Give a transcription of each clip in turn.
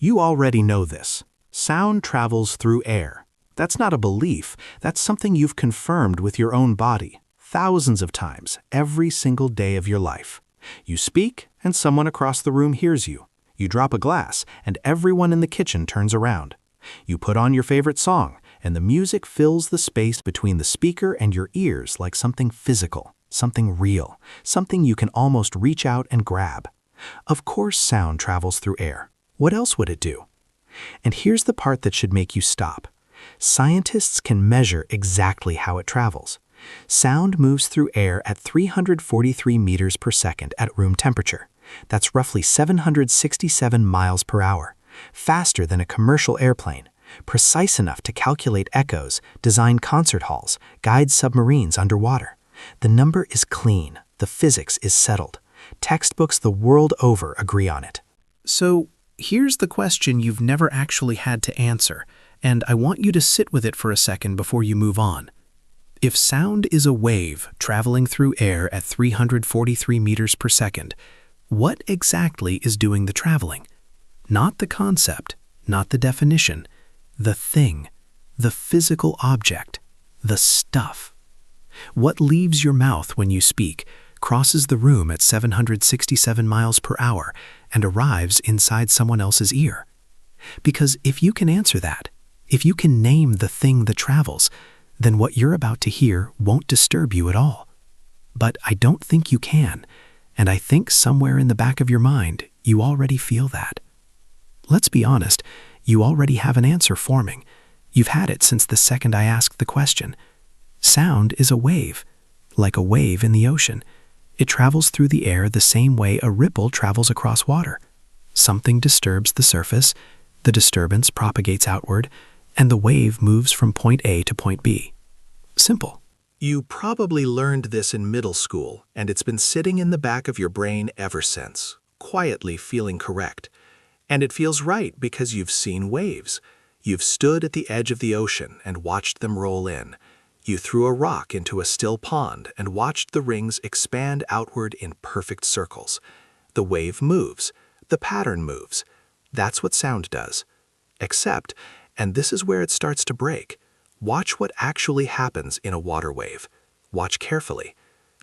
You already know this. Sound travels through air. That's not a belief, that's something you've confirmed with your own body, thousands of times, every single day of your life. You speak, and someone across the room hears you. You drop a glass, and everyone in the kitchen turns around. You put on your favorite song, and the music fills the space between the speaker and your ears like something physical, something real, something you can almost reach out and grab. Of course sound travels through air. What else would it do? And here's the part that should make you stop. Scientists can measure exactly how it travels. Sound moves through air at 343 meters per second at room temperature. That's roughly 767 miles per hour, faster than a commercial airplane, precise enough to calculate echoes, design concert halls, guide submarines underwater. The number is clean, the physics is settled. Textbooks the world over agree on it. So here's the question you've never actually had to answer, and I want you to sit with it for a second before you move on. If sound is a wave traveling through air at 343 meters per second, what exactly is doing the traveling? Not the concept, not the definition, the thing, the physical object, the stuff. What leaves your mouth when you speak crosses the room at 767 miles per hour and arrives inside someone else's ear. Because if you can answer that, if you can name the thing that travels, then what you're about to hear won't disturb you at all. But I don't think you can, and I think somewhere in the back of your mind, you already feel that. Let's be honest, you already have an answer forming. You've had it since the second I asked the question. Sound is a wave, like a wave in the ocean. It travels through the air the same way a ripple travels across water. Something disturbs the surface, the disturbance propagates outward, and the wave moves from point A to point B. Simple. You probably learned this in middle school, and it's been sitting in the back of your brain ever since, quietly feeling correct. And it feels right because you've seen waves. You've stood at the edge of the ocean and watched them roll in. You threw a rock into a still pond and watched the rings expand outward in perfect circles. The wave moves. The pattern moves. That's what sound does. Except, and this is where it starts to break, watch what actually happens in a water wave. Watch carefully.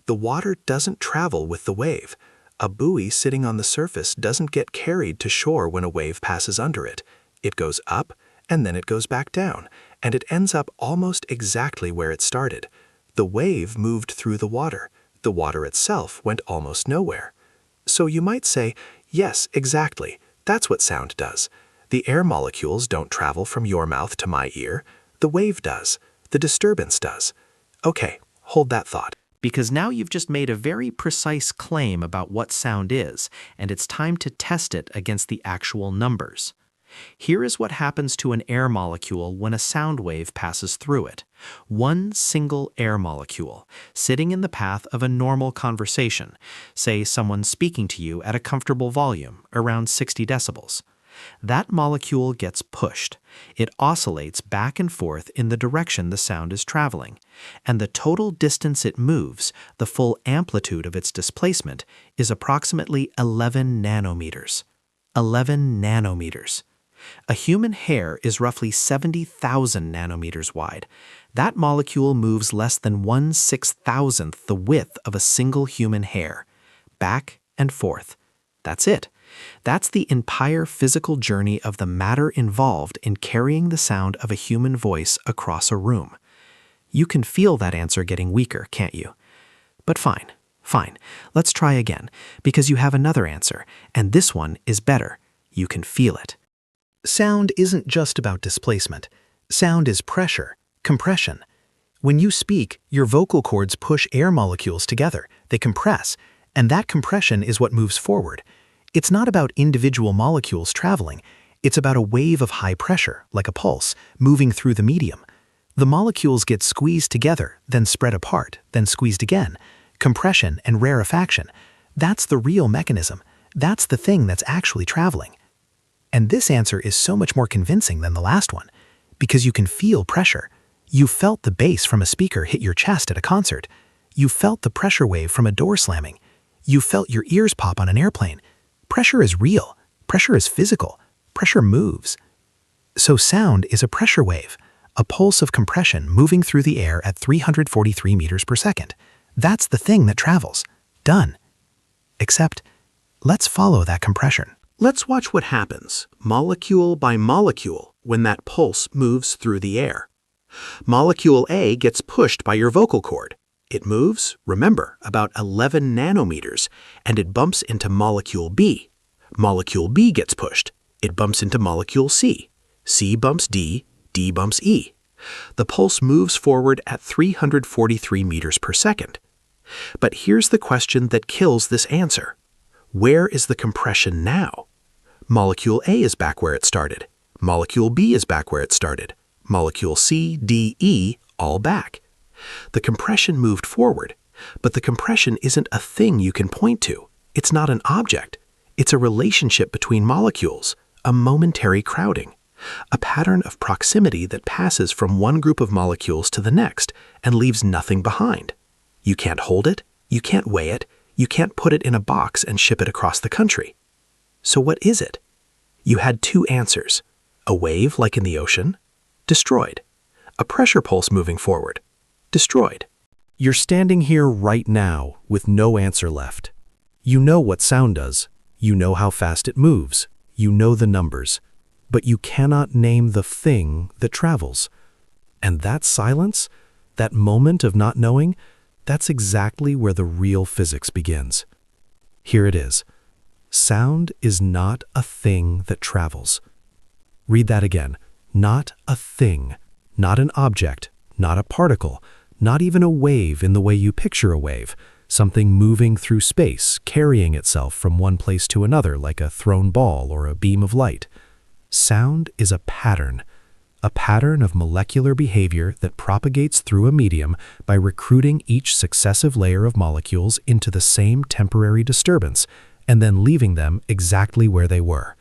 The water doesn't travel with the wave. A buoy sitting on the surface doesn't get carried to shore when a wave passes under it. It goes up, and then it goes back down, and it ends up almost exactly where it started. The wave moved through the water. The water itself went almost nowhere. So you might say, yes, exactly, that's what sound does. The air molecules don't travel from your mouth to my ear. The wave does. The disturbance does. Okay, hold that thought. Because now you've just made a very precise claim about what sound is, and it's time to test it against the actual numbers. Here is what happens to an air molecule when a sound wave passes through it. One single air molecule, sitting in the path of a normal conversation, say someone speaking to you at a comfortable volume, around 60 decibels. That molecule gets pushed. It oscillates back and forth in the direction the sound is traveling, and the total distance it moves, the full amplitude of its displacement, is approximately 11 nanometers. 11 nanometers. A human hair is roughly 70,000 nanometers wide. That molecule moves less than 1/6000th the width of a single human hair, back and forth. That's it. That's the entire physical journey of the matter involved in carrying the sound of a human voice across a room. You can feel that answer getting weaker, can't you? But fine. Let's try again, because you have another answer, and this one is better. You can feel it. Sound isn't just about displacement. Sound is pressure, compression. When you speak, your vocal cords push air molecules together. They compress, and that compression is what moves forward. It's not about individual molecules traveling. It's about a wave of high pressure, like a pulse, moving through the medium. The molecules get squeezed together, then spread apart, then squeezed again. Compression and rarefaction. That's the real mechanism. That's the thing that's actually traveling. And this answer is so much more convincing than the last one, because you can feel pressure. You felt the bass from a speaker hit your chest at a concert. You felt the pressure wave from a door slamming. You felt your ears pop on an airplane. Pressure is real. Pressure is physical. Pressure moves. So sound is a pressure wave, a pulse of compression moving through the air at 343 meters per second. That's the thing that travels. Done. Except, let's follow that compression. Let's watch what happens, molecule by molecule, when that pulse moves through the air. Molecule A gets pushed by your vocal cord. It moves, remember, about 11 nanometers, and it bumps into molecule B. Molecule B gets pushed. It bumps into molecule C. C bumps D, D bumps E. The pulse moves forward at 343 meters per second. But here's the question that kills this answer. Where is the compression now? Molecule A is back where it started. Molecule B is back where it started. Molecule C, D, E, all back. The compression moved forward, but the compression isn't a thing you can point to. It's not an object. It's a relationship between molecules, a momentary crowding, a pattern of proximity that passes from one group of molecules to the next and leaves nothing behind. You can't hold it, you can't weigh it, you can't put it in a box and ship it across the country. So what is it? You had two answers. A wave like in the ocean? Destroyed. A pressure pulse moving forward? Destroyed. You're standing here right now with no answer left. You know what sound does. You know how fast it moves. You know the numbers. But you cannot name the thing that travels. And that silence, that moment of not knowing, that's exactly where the real physics begins. Here it is. Sound is not a thing that travels. Read that again. Not a thing, not an object, not a particle, not even a wave in the way you picture a wave, something moving through space, carrying itself from one place to another like a thrown ball or a beam of light. Sound is a pattern of molecular behavior that propagates through a medium by recruiting each successive layer of molecules into the same temporary disturbance and then leaving them exactly where they were.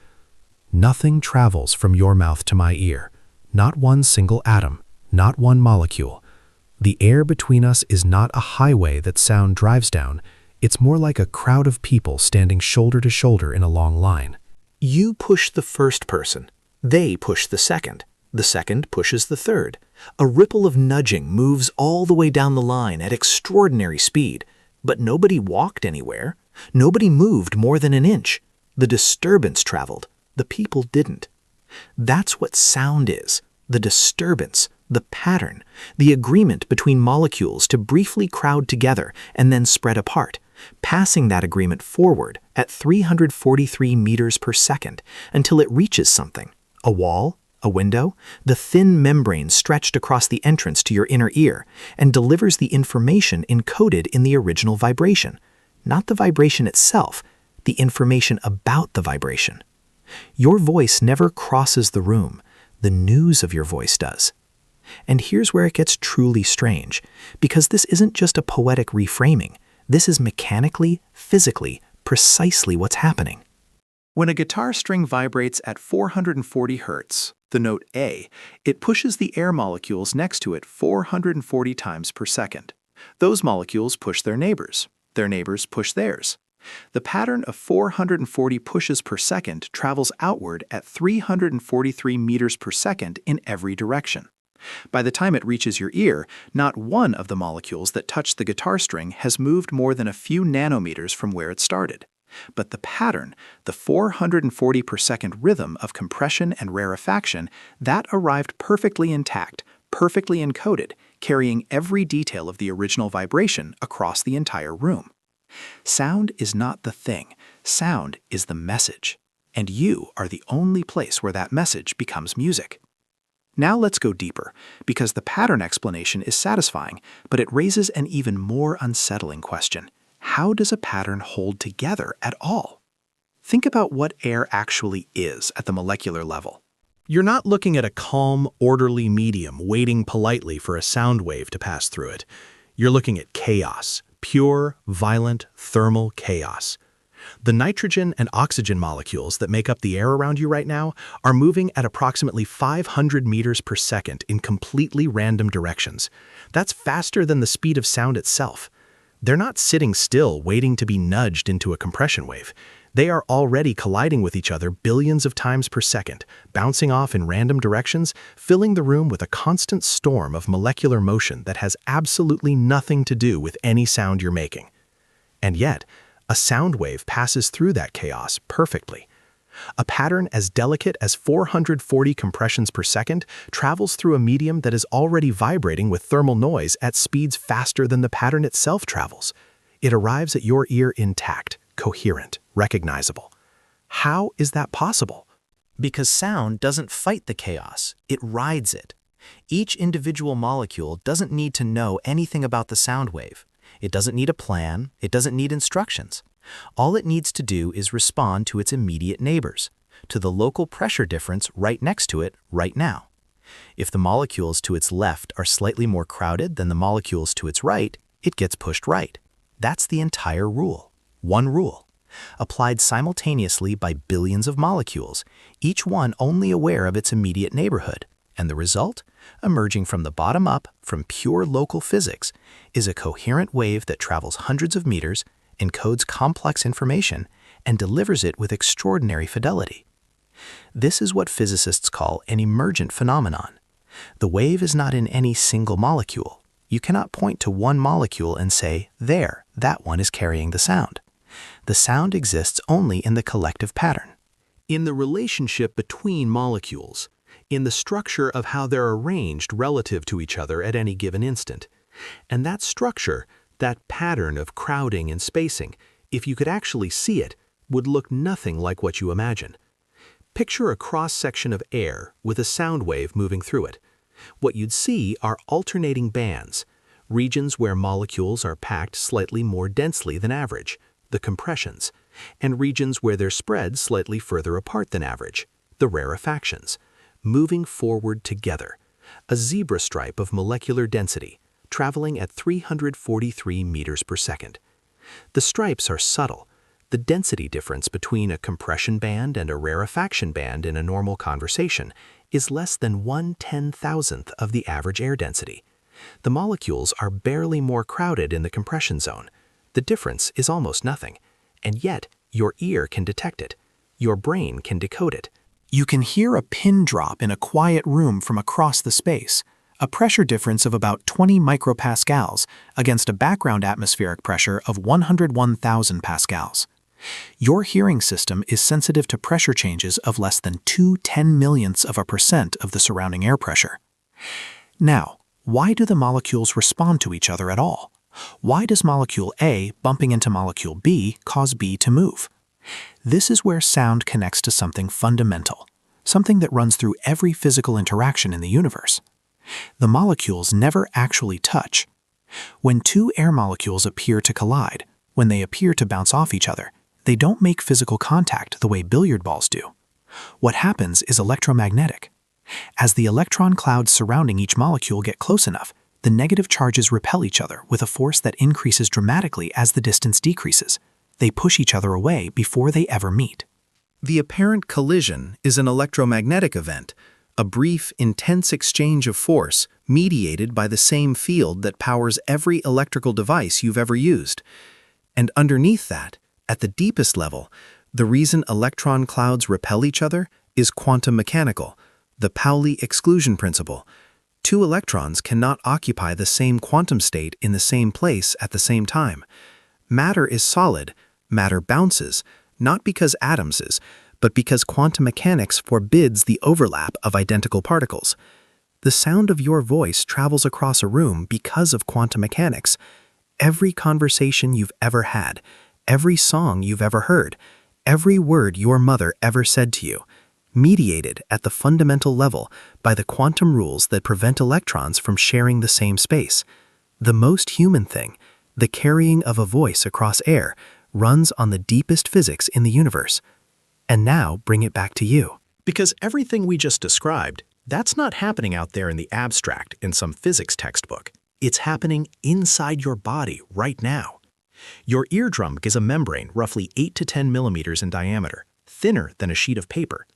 Nothing travels from your mouth to my ear, not one single atom, not one molecule. The air between us is not a highway that sound drives down. It's more like a crowd of people standing shoulder to shoulder in a long line. You push the first person. They push the second. The second pushes the third. A ripple of nudging moves all the way down the line at extraordinary speed. But nobody walked anywhere. Nobody moved more than an inch. The disturbance traveled. The people didn't. That's what sound is. The disturbance, the pattern, the agreement between molecules to briefly crowd together and then spread apart, passing that agreement forward at 343 meters per second until it reaches something, a wall, a window, the thin membrane stretched across the entrance to your inner ear, and delivers the information encoded in the original vibration. Not the vibration itself, the information about the vibration. Your voice never crosses the room. The news of your voice does. And here's where it gets truly strange, because this isn't just a poetic reframing. This is mechanically, physically, precisely what's happening. When a guitar string vibrates at 440 Hertz, the note A, it pushes the air molecules next to it 440 times per second. Those molecules push their neighbors push theirs. The pattern of 440 pushes per second travels outward at 343 meters per second in every direction. By the time it reaches your ear, not one of the molecules that touch the guitar string has moved more than a few nanometers from where it started. But the pattern, the 440 per second rhythm of compression and rarefaction, that arrived perfectly intact, perfectly encoded, carrying every detail of the original vibration across the entire room. Sound is not the thing. Sound is the message. And you are the only place where that message becomes music. Now let's go deeper, because the pattern explanation is satisfying, but it raises an even more unsettling question. How does a pattern hold together at all? Think about what air actually is at the molecular level. You're not looking at a calm, orderly medium waiting politely for a sound wave to pass through it. You're looking at chaos, pure, violent, thermal chaos. The nitrogen and oxygen molecules that make up the air around you right now are moving at approximately 500 meters per second in completely random directions. That's faster than the speed of sound itself. They're not sitting still waiting to be nudged into a compression wave. They are already colliding with each other billions of times per second, bouncing off in random directions, filling the room with a constant storm of molecular motion that has absolutely nothing to do with any sound you're making. And yet, a sound wave passes through that chaos perfectly. A pattern as delicate as 440 compressions per second travels through a medium that is already vibrating with thermal noise at speeds faster than the pattern itself travels. It arrives at your ear intact, coherent, recognizable. How is that possible? Because sound doesn't fight the chaos, it rides it. Each individual molecule doesn't need to know anything about the sound wave. It doesn't need a plan, it doesn't need instructions. All it needs to do is respond to its immediate neighbors, to the local pressure difference right next to it right now. If the molecules to its left are slightly more crowded than the molecules to its right, it gets pushed right. That's the entire rule. One rule, applied simultaneously by billions of molecules, each one only aware of its immediate neighborhood. And the result, emerging from the bottom up from pure local physics, is a coherent wave that travels hundreds of meters, encodes complex information, and delivers it with extraordinary fidelity. This is what physicists call an emergent phenomenon. The wave is not in any single molecule. You cannot point to one molecule and say, there, that one is carrying the sound. The sound exists only in the collective pattern. In the relationship between molecules, in the structure of how they're arranged relative to each other at any given instant. And that structure, that pattern of crowding and spacing, if you could actually see it, would look nothing like what you imagine. Picture a cross-section of air with a sound wave moving through it. What you'd see are alternating bands, regions where molecules are packed slightly more densely than average, the compressions, and regions where they're spread slightly further apart than average, the rarefactions, moving forward together, a zebra stripe of molecular density, traveling at 343 meters per second. The stripes are subtle. The density difference between a compression band and a rarefaction band in a normal conversation is less than 1/10,000th of the average air density. The molecules are barely more crowded in the compression zone. The difference is almost nothing, and yet your ear can detect it. Your brain can decode it. You can hear a pin drop in a quiet room from across the space, a pressure difference of about 20 micropascals against a background atmospheric pressure of 101,000 pascals. Your hearing system is sensitive to pressure changes of less than 0.2% of the surrounding air pressure. Now, why do the molecules respond to each other at all? Why does molecule A bumping into molecule B cause B to move? This is where sound connects to something fundamental, something that runs through every physical interaction in the universe. The molecules never actually touch. When two air molecules appear to collide, when they appear to bounce off each other, they don't make physical contact the way billiard balls do. What happens is electromagnetic. As the electron clouds surrounding each molecule get close enough, the negative charges repel each other with a force that increases dramatically as the distance decreases. They push each other away before they ever meet. The apparent collision is an electromagnetic event, a brief, intense exchange of force mediated by the same field that powers every electrical device you've ever used. And underneath that, at the deepest level, the reason electron clouds repel each other is quantum mechanical, the Pauli exclusion principle. Two electrons cannot occupy the same quantum state in the same place at the same time. Matter is solid, matter bounces, not because atoms is, but because quantum mechanics forbids the overlap of identical particles. The sound of your voice travels across a room because of quantum mechanics. Every conversation you've ever had, every song you've ever heard, every word your mother ever said to you, mediated at the fundamental level by the quantum rules that prevent electrons from sharing the same space. The most human thing, the carrying of a voice across air, runs on the deepest physics in the universe. And now bring it back to you. Because everything we just described, that's not happening out there in the abstract in some physics textbook. It's happening inside your body right now. Your eardrum is a membrane roughly 8 to 10 millimeters in diameter, thinner than a sheet of paper.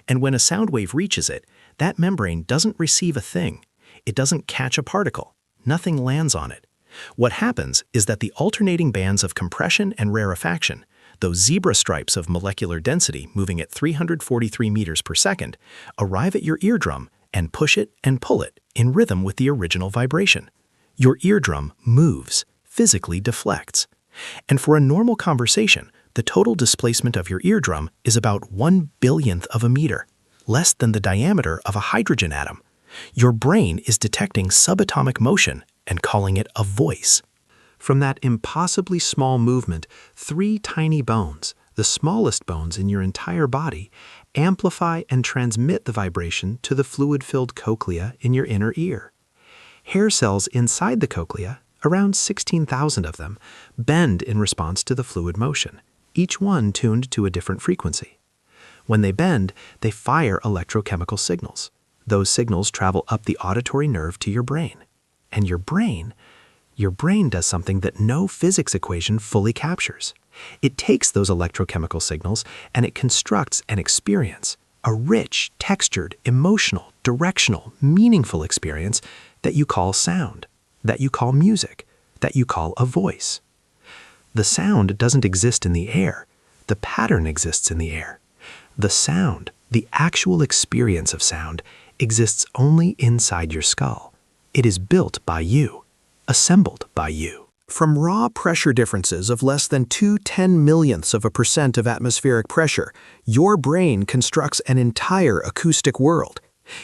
And when a sound wave reaches it, that membrane doesn't receive a thing. It doesn't catch a particle. Nothing lands on it. What happens is that the alternating bands of compression and rarefaction, those zebra stripes of molecular density moving at 343 meters per second, arrive at your eardrum and push it and pull it in rhythm with the original vibration. Your eardrum moves, physically deflects. And for a normal conversation, the total displacement of your eardrum is about 1/1000th of a meter, less than the diameter of a hydrogen atom. Your brain is detecting subatomic motion and calling it a voice. From that impossibly small movement, 3 tiny bones, the smallest bones in your entire body, amplify and transmit the vibration to the fluid-filled cochlea in your inner ear. Hair cells inside the cochlea, around 16,000 of them, bend in response to the fluid motion, each one tuned to a different frequency. When they bend, they fire electrochemical signals. Those signals travel up the auditory nerve to your brain. And your brain does something that no physics equation fully captures. It takes those electrochemical signals and it constructs an experience, a rich, textured, emotional, directional, meaningful experience that you call sound, that you call music, that you call a voice. The sound doesn't exist in the air. The pattern exists in the air. The sound, the actual experience of sound, exists only inside your skull. It is built by you, assembled by you. From raw pressure differences of less than 2/10,000,000ths of a percent of atmospheric pressure, your brain constructs an entire acoustic world.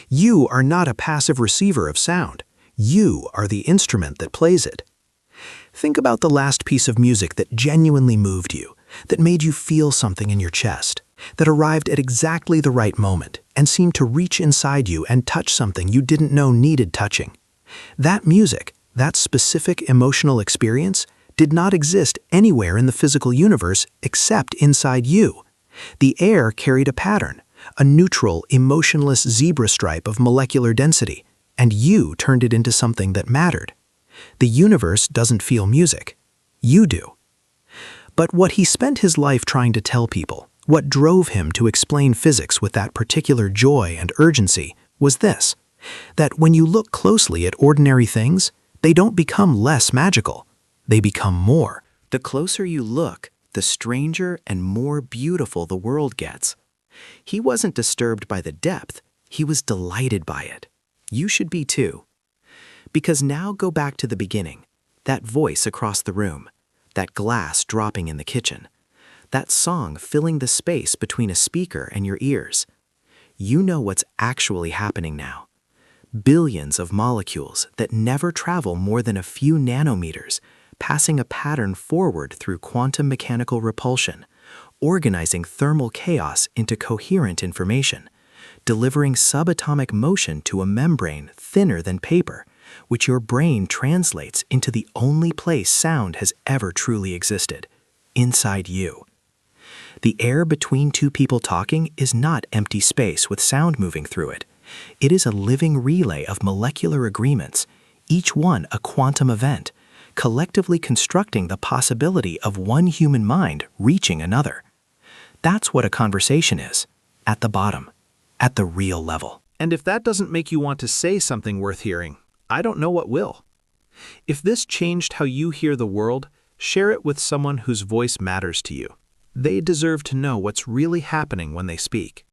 You are not a passive receiver of sound. You are the instrument that plays it. Think about the last piece of music that genuinely moved you, that made you feel something in your chest, that arrived at exactly the right moment and seemed to reach inside you and touch something you didn't know needed touching. That music, that specific emotional experience, did not exist anywhere in the physical universe except inside you. The air carried a pattern, a neutral, emotionless zebra stripe of molecular density, and you turned it into something that mattered. The universe doesn't feel music. You do. But what he spent his life trying to tell people, what drove him to explain physics with that particular joy and urgency, was this: that when you look closely at ordinary things, they don't become less magical. They become more. The closer you look, the stranger and more beautiful the world gets. He wasn't disturbed by the depth. He was delighted by it. You should be too. Because now go back to the beginning, that voice across the room, that glass dropping in the kitchen, that song filling the space between a speaker and your ears. You know what's actually happening now. Billions of molecules that never travel more than a few nanometers, passing a pattern forward through quantum mechanical repulsion, organizing thermal chaos into coherent information, delivering subatomic motion to a membrane thinner than paper, which your brain translates into the only place sound has ever truly existed, inside you. The air between two people talking is not empty space with sound moving through it. It is a living relay of molecular agreements, each one a quantum event, collectively constructing the possibility of one human mind reaching another. That's what a conversation is, at the bottom, at the real level. And if that doesn't make you want to say something worth hearing, I don't know what will. If this changed how you hear the world, share it with someone whose voice matters to you. They deserve to know what's really happening when they speak.